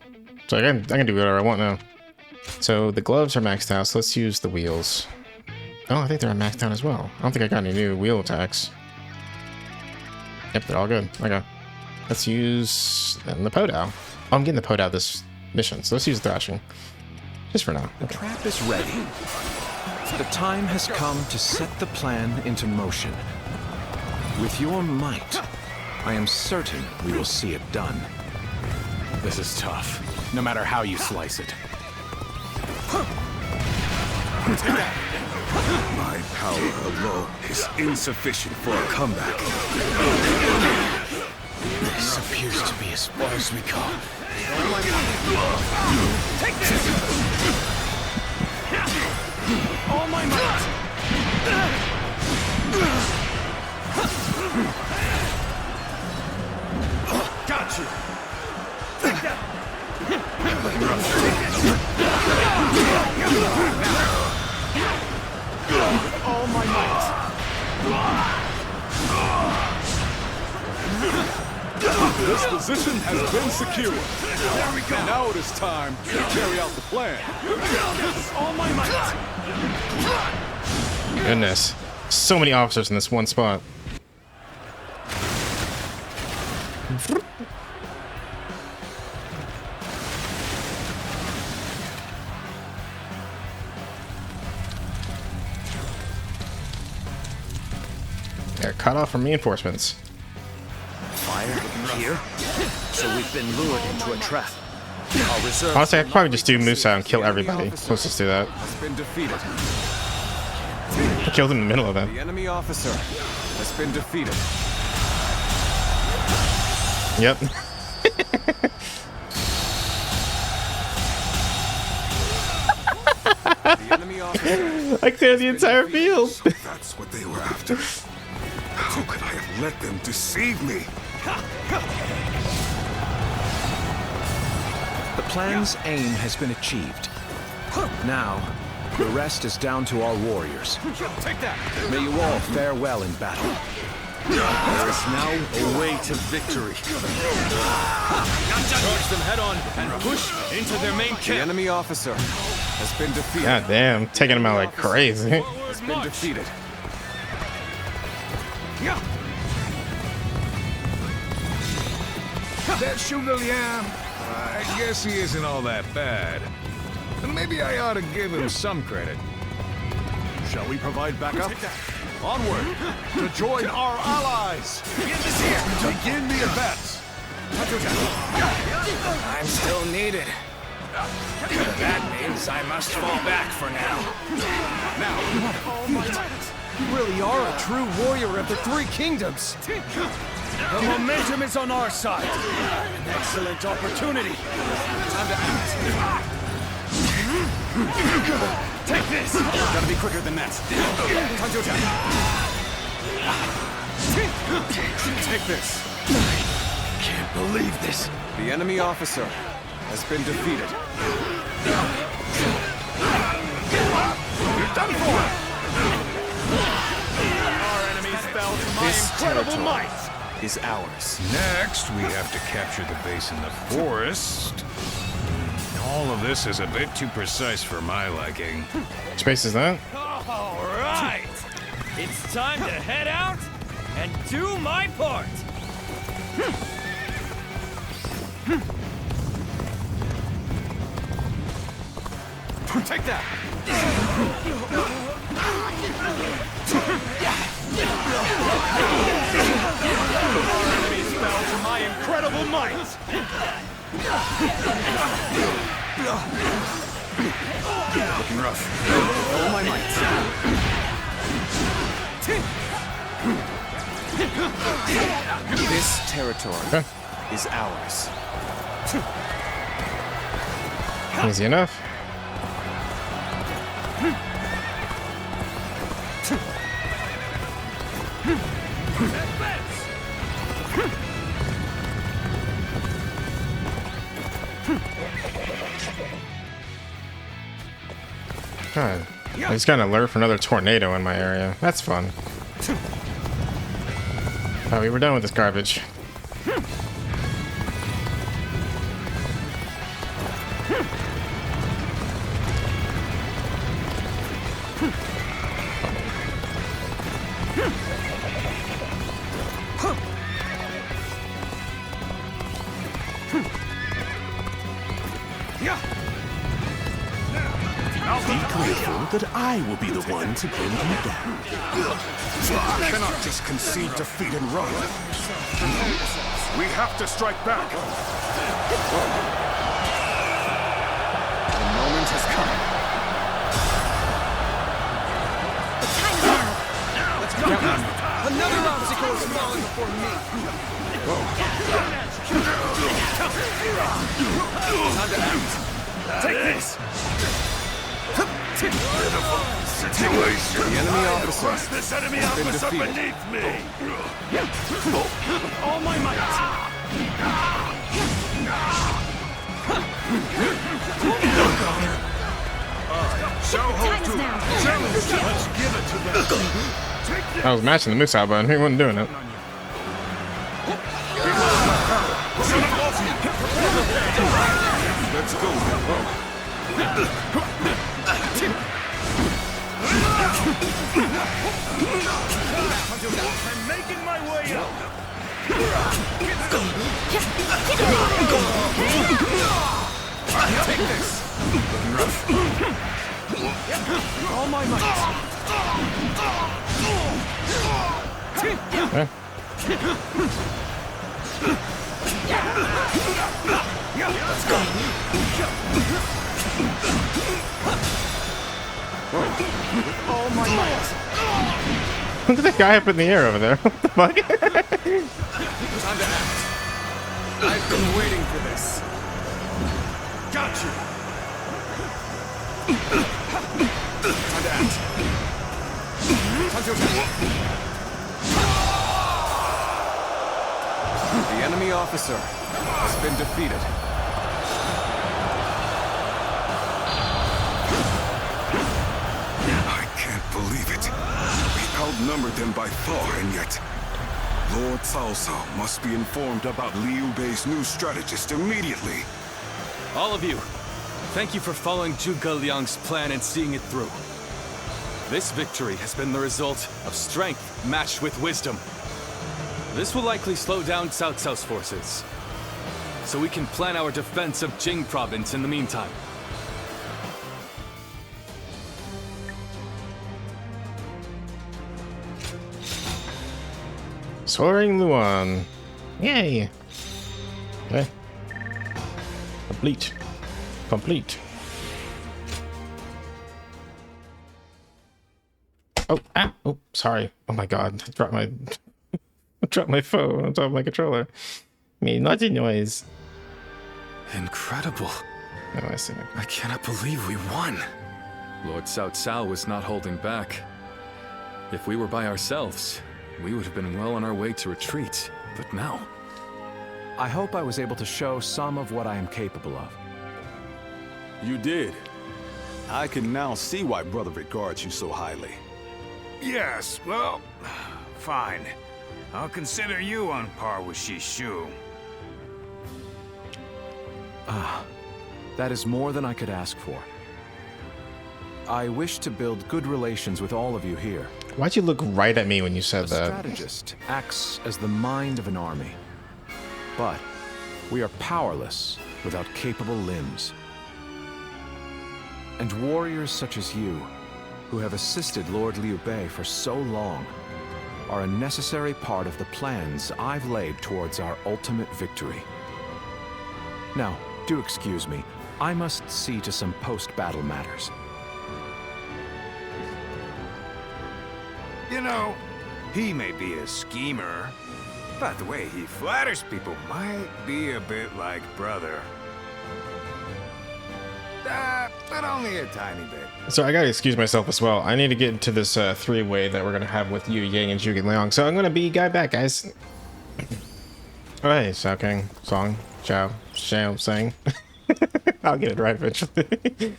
So I can do whatever I want now. So the gloves are maxed out, so let's use the wheels. Oh, I think they're maxed out as well. I don't think I got any new wheel attacks. Yep, they're all good. Okay. Let's use the Podow. Oh, I'm getting the Podow this mission, so let's use thrashing. Just for now. The trap is ready. The time has come to set the plan into motion. With your might, I am certain we will see it done. This is tough, no matter how you slice it. My power alone is insufficient for a comeback. This appears to be as far as we go. Take this! All my might! Got you! Take that! All my might! This position has been secured. There we go. Now it is time to carry out the plan. All my might! Goodness. So many officers in this one spot. They're cut off from reinforcements. Fire here? So we've been lured into a trap. I'll reserve. Honestly, I'd probably just do Musa and kill everybody. Let's just do that. has been defeated. I killed him in the middle of that. The enemy officer has been defeated. Yep. The enemy officer. I cleared the entire field. So that's what they were after. How could I have let them deceive me? The plan's aim has been achieved. Now, the rest is down to our warriors. Take that! May you all fare well in battle. There is now a way to victory. Charge them head on and push into their main The camp. enemy officer has been defeated. God damn, taking him out like crazy. Has been defeated. That Zhuge Liang, I guess he isn't all that bad. Maybe I ought to give him some credit. Shall we provide backup? Onward! To join our allies! Begin the advance! I'm still needed. That means I must fall back for now. You really are a true warrior of the Three Kingdoms. The momentum is on our side. An excellent opportunity. Time to act. Take this! Gotta be quicker than that. Take this. Can't believe this. The enemy officer has been defeated. You're done for! Our enemies fell to my incredible might! Is ours. Next, we have to capture the base in the forest. All of this is a bit too precise for my liking. Which space is that? All right! It's time to head out and do my part! Take that! Our enemies fell to my incredible might! Looking rough. All my might. This territory is ours. Easy enough. God, I just got an alert for another tornado in my area. That's fun. Oh, we were done with this garbage. That I will be the one to bring you down. I cannot just concede defeat and run. We have to strike back. The moment has come. The time is now. Let's go. Another obstacle is falling before me. Time to act. Take this! Situation. The enemy officer This enemy has been officer defeated. beneath me. With all my might! Let's give it to them. I was matching the missile button. He wasn't doing it. Let's go. I'm making my way up! Take this. Looking rough. All my might! Yeah. Let's go! With all my might! Look at that guy up in the air over there. What the fuck? Time to act. I've been waiting for this. Got you. Time to act. Time to attack. The enemy officer has been defeated. I can't believe it. We outnumbered them by far, and yet Lord Cao Cao must be informed about Liu Bei's new strategist immediately. All of you, thank you for following Zhuge Liang's plan and seeing it through. This victory has been the result of strength matched with wisdom. This will likely slow down Cao Cao's forces. so we can plan our defense of Jing province in the meantime. Soaring Luan. Yay. Okay. Complete. Complete. Oh, ah, oh, sorry. Oh my god. I dropped my I dropped my phone on top of my controller. Me naughty noise. Incredible. Oh, I see. I cannot believe we won. Lord Cao Cao was not holding back. If we were by ourselves, we would have been well on our way to retreat. But now... I hope I was able to show some of what I am capable of. You did. I can now see why Brother regards you so highly. Yes, well, fine. I'll consider you on par with Shishu. Ah, that is more than I could ask for. I wish to build good relations with all of you here. Why'd you look right at me when you said that? A strategist acts as the mind of an army. But we are powerless without capable limbs. And warriors such as you, who have assisted Lord Liu Bei for so long, are a necessary part of the plans I've laid towards our ultimate victory. Now, do excuse me. I must see to some post-battle matters. You know, he may be a schemer, but the way he flatters people might be a bit like Brother. But only a tiny bit. So I gotta excuse myself as well. I need to get into this three-way that we're gonna have with Yu Yang and Zhuge Liang. So I'm gonna be guy back, guys. Alright, Zhou Cang, Song, Xiao, Sang. I'll get it right eventually.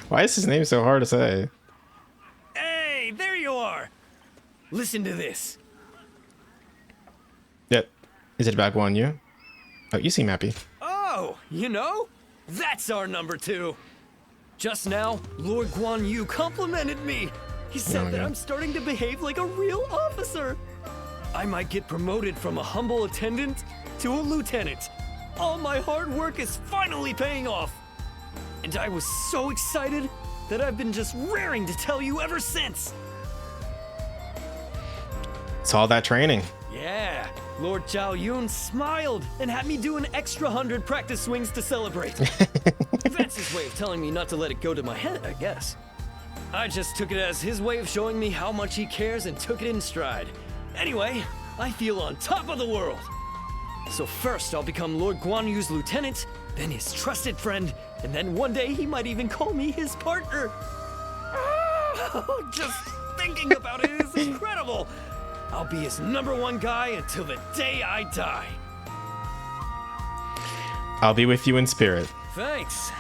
Why is his name so hard to say? Hey, there you are. Listen to this. Yep. Is it about Guan Yu? Oh, you seem happy. Oh, you know? That's our number 2. Just now, Lord Guan Yu complimented me. He said that I'm starting to behave like a real officer. I might get promoted from a humble attendant to a lieutenant. All my hard work is finally paying off. And I was so excited that I've been just raring to tell you ever since. It's all that training. Yeah, Lord Zhao Yun smiled and had me do an extra 100 practice swings to celebrate. That's his way of telling me not to let it go to my head, I guess. I just took it as his way of showing me how much he cares and took it in stride. Anyway, I feel on top of the world. So first I'll become Lord Guan Yu's lieutenant, then his trusted friend, and then one day he might even call me his partner. Oh, just thinking about it is incredible. I'll be his #1 guy until the day I die. I'll be with you in spirit. Thanks.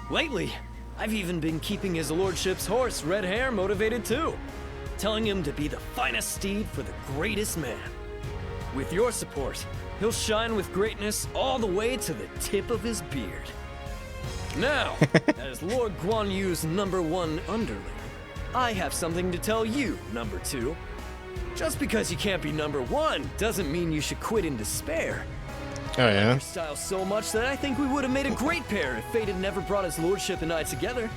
Lately, I've even been keeping his lordship's horse, Red Hair, motivated too. Telling him to be the finest steed for the greatest man. With your support, he'll shine with greatness all the way to the tip of his beard. Now, as Lord Guan Yu's #1 underling, I have something to tell you, #2. Just because you can't be #1 doesn't mean you should quit in despair. Oh yeah? Your style so much that I think we would have made a great pair if fate had never brought his lordship and I together.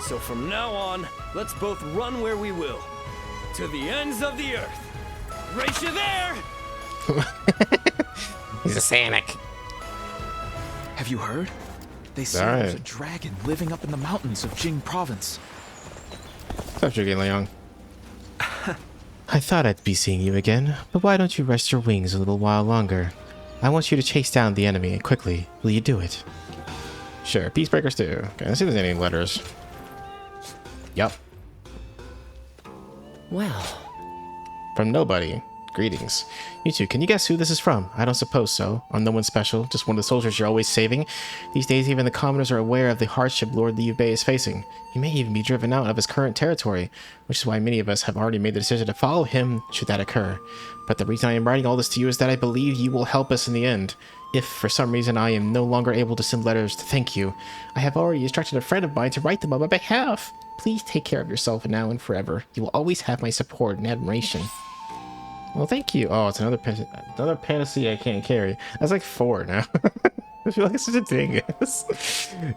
So from now on, let's both run where we will. To the ends of the earth. Race you there! He's a Sanic. Have you heard? They say there's a dragon living up in the mountains of Jing province. What's up, Zhuge Liang? I thought I'd be seeing you again, but why don't you rest your wings a little while longer? I want you to chase down the enemy quickly. Will you do it? Sure. Peacebreakers II. Okay, let's see if there's any letters. Yup. Well. From nobody. Greetings. You two, can you guess who this is from? I don't suppose so. I'm no one special, just one of the soldiers you're always saving. These days, even the commoners are aware of the hardship Lord Liu Bei is facing. He may even be driven out of his current territory, which is why many of us have already made the decision to follow him should that occur. But the reason I am writing all this to you is that I believe you will help us in the end. If, for some reason, I am no longer able to send letters to thank you, I have already instructed a friend of mine to write them on my behalf. Please take care of yourself now and forever. You will always have my support and admiration. Well, thank you. Oh, it's another panacea I can't carry. That's like 4 now. I feel like it's such a dingus.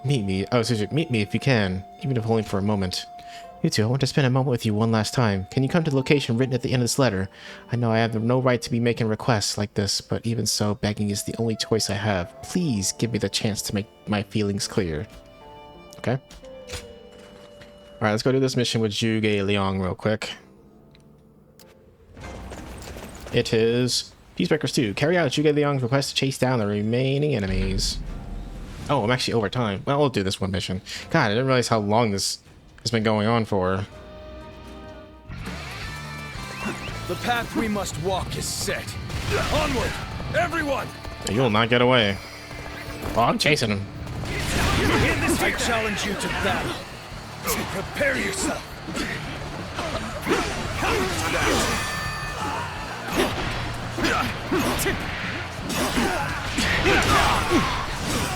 Meet me. Oh, excuse me. Meet me if you can, even if only for a moment. You two, I want to spend a moment with you one last time. Can you come to the location written at the end of this letter? I know I have no right to be making requests like this, but even so, begging is the only choice I have. Please give me the chance to make my feelings clear. Okay. Alright, let's go do this mission with Zhuge Liang real quick. It is Peacebreakers II. Carry out Zhuge Liang's request to chase down the remaining enemies. Oh, I'm actually over time. Well, we'll do this one mission. God, I didn't realize how long this has been going on for. The path we must walk is set. Onward, everyone! You'll not get away. Oh, I'm chasing him. I challenge you to battle. Prepare yourself.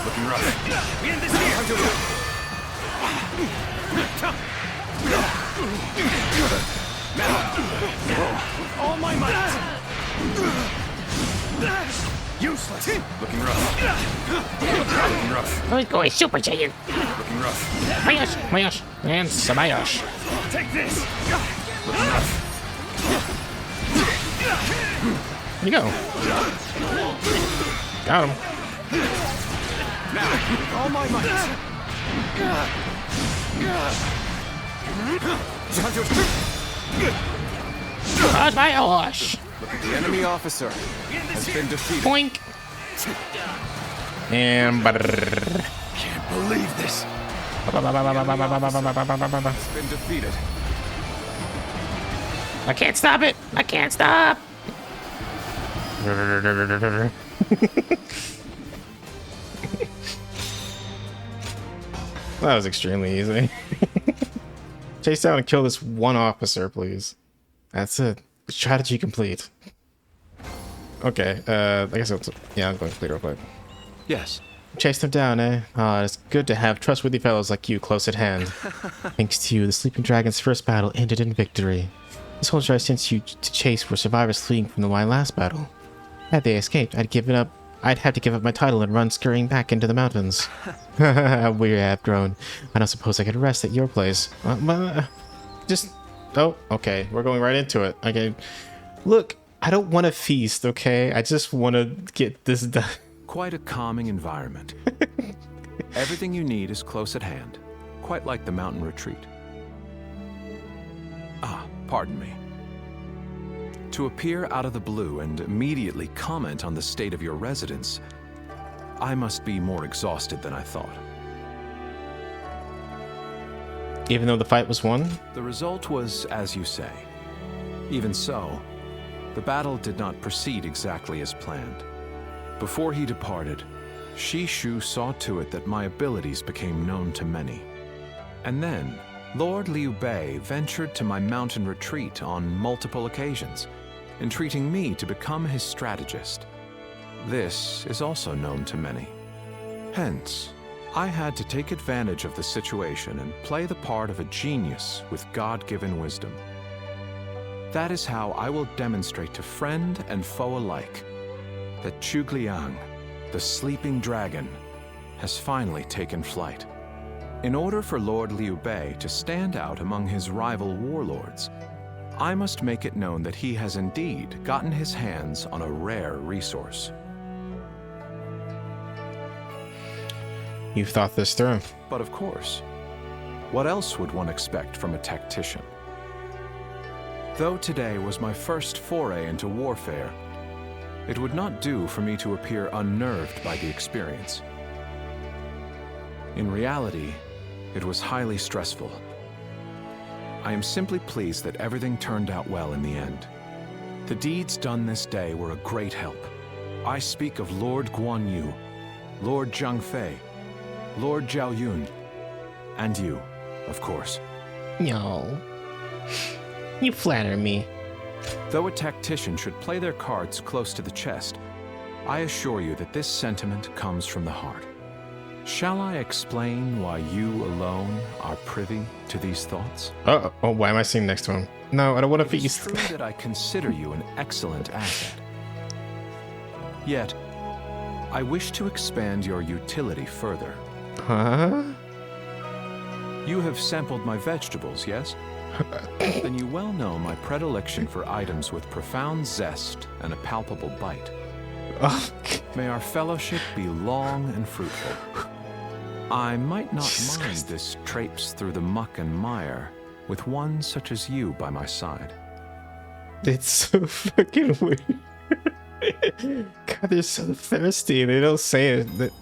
Looking rough. We end this here. All my might. Useless. Looking rough. Looking rough. Oh, he's going Super Saiyan. Looking rough. Mayosh, and Samayosh. Take this. Looking rough. Where'd he go? Got him. Now, all my might. Samayosh. The enemy officer has been defeated. Boink. And Can't believe this. Has been defeated. I can't stop it. I can't stop. That was extremely easy. Chase down and kill this one officer, please. That's it. Strategy complete. Okay, I guess I'm going to complete real quick. Yes. Chase them down, eh? Ah, it's good to have trustworthy fellows like you close at hand. Thanks to you, the Sleeping Dragon's first battle ended in victory. The soldiers I sent you to chase were survivors fleeing from my last battle. Had they escaped, I'd have to give up my title and run scurrying back into the mountains. How weary I have grown. I don't suppose I could rest at your place. Oh, okay. We're going right into it. Okay. Look, I don't want to feast, okay? I just want to get this done. Quite a calming environment. Everything you need is close at hand, quite like the mountain retreat. Ah, pardon me. To appear out of the blue and immediately comment on the state of your residence, I must be more exhausted than I thought. Even though the fight was won? The result was as you say. Even so, the battle did not proceed exactly as planned. Before he departed, Shishu saw to it that my abilities became known to many. And then, Lord Liu Bei ventured to my mountain retreat on multiple occasions, entreating me to become his strategist. This is also known to many. Hence, I had to take advantage of the situation and play the part of a genius with God-given wisdom. That is how I will demonstrate to friend and foe alike that Zhuge Liang, the sleeping dragon, has finally taken flight. In order for Lord Liu Bei to stand out among his rival warlords, I must make it known that he has indeed gotten his hands on a rare resource. You've thought this through. But of course, what else would one expect from a tactician? Though today was my first foray into warfare, it would not do for me to appear unnerved by the experience. In reality, it was highly stressful. I am simply pleased that everything turned out well in the end. The deeds done this day were a great help. I speak of Lord Guan Yu, Lord Zhang Fei, Lord Zhao Yun, and you, of course. No. You flatter me. Though a tactician should play their cards close to the chest, I assure you that this sentiment comes from the heart. Shall I explain why you alone are privy to these thoughts? Oh, why am I sitting next to him? No, I don't want to feast. It's true that I consider you an excellent asset. Yet, I wish to expand your utility further. Huh? You have sampled my vegetables, yes? Then you well know my predilection for items with profound zest and a palpable bite. May our fellowship be long and fruitful. I might not mind this traipse through the muck and mire with one such as you by my side. It's so fucking weird. God, they're so thirsty. They don't say it.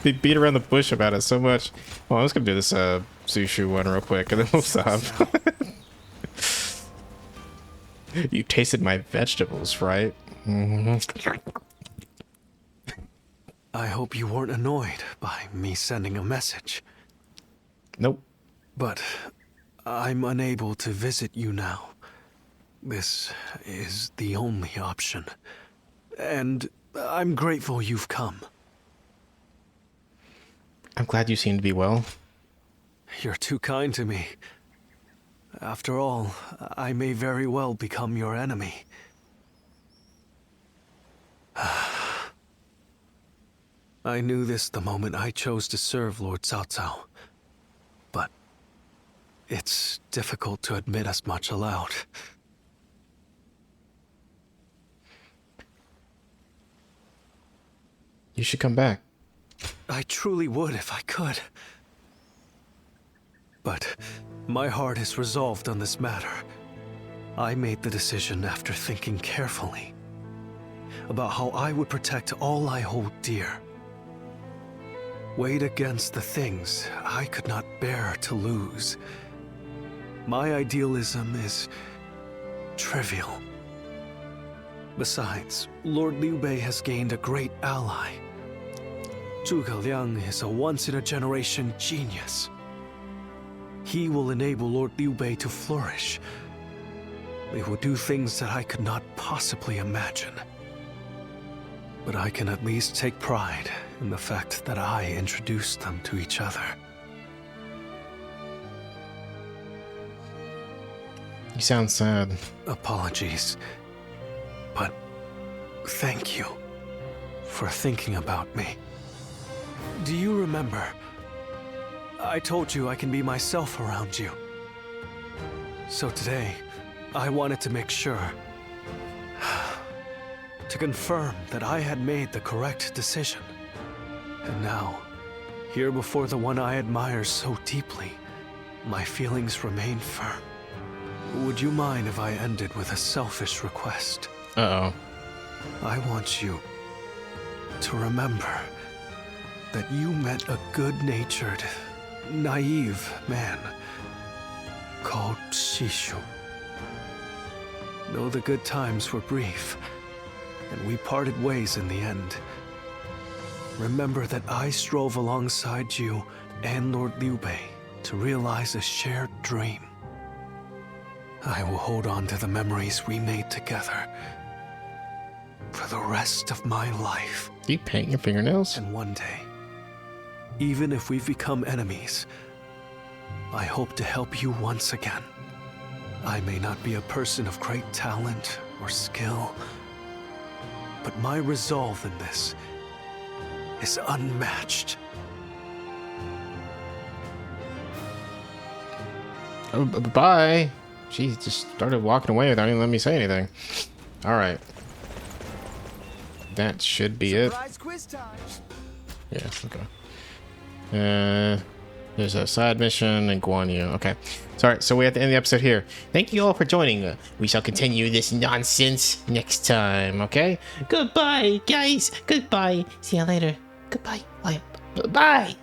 They beat around the bush about it so much. Well, I'm just gonna do this Zushu one real quick, and then we'll stop. You tasted my vegetables, right? Mm-hmm. I hope you weren't annoyed by me sending a message. Nope. But I'm unable to visit you now. This is the only option. And I'm grateful you've come. I'm glad you seem to be well. You're too kind to me. After all, I may very well become your enemy. I knew this the moment I chose to serve Lord Zhou Cang. But it's difficult to admit as much aloud. You should come back. I truly would if I could. But my heart is resolved on this matter. I made the decision after thinking carefully about how I would protect all I hold dear. Weighed against the things I could not bear to lose. My idealism is trivial. Besides, Lord Liu Bei has gained a great ally. Zhuge Liang is a once-in-a-generation genius. He will enable Lord Liu Bei to flourish. They will do things that I could not possibly imagine. But I can at least take pride in the fact that I introduced them to each other. You sound sad. Apologies. But thank you for thinking about me. Do you remember? I told you I can be myself around you. So today, I wanted to make sure. To confirm that I had made the correct decision. And now, here before the one I admire so deeply, my feelings remain firm. Would you mind if I ended with a selfish request? Uh-oh. I want you to remember that you met a good-natured, naive man called Shishu. Though the good times were brief, and we parted ways in the end, remember that I strove alongside you and Lord Liu Bei to realize a shared dream. I will hold on to the memories we made together for the rest of my life. Do you paint your fingernails? And one day, even if we've become enemies, I hope to help you once again. I may not be a person of great talent or skill, but my resolve in this is unmatched. Oh, bye. She just started walking away without even letting me say anything. All right. That should be it. Quiz time. Yeah, okay. There's a side mission and Guan Yu. Okay. Sorry, so we have to end the episode here. Thank you all for joining. We shall continue this nonsense next time, okay? Goodbye, guys. Goodbye. See you later. Goodbye. Bye. Bye.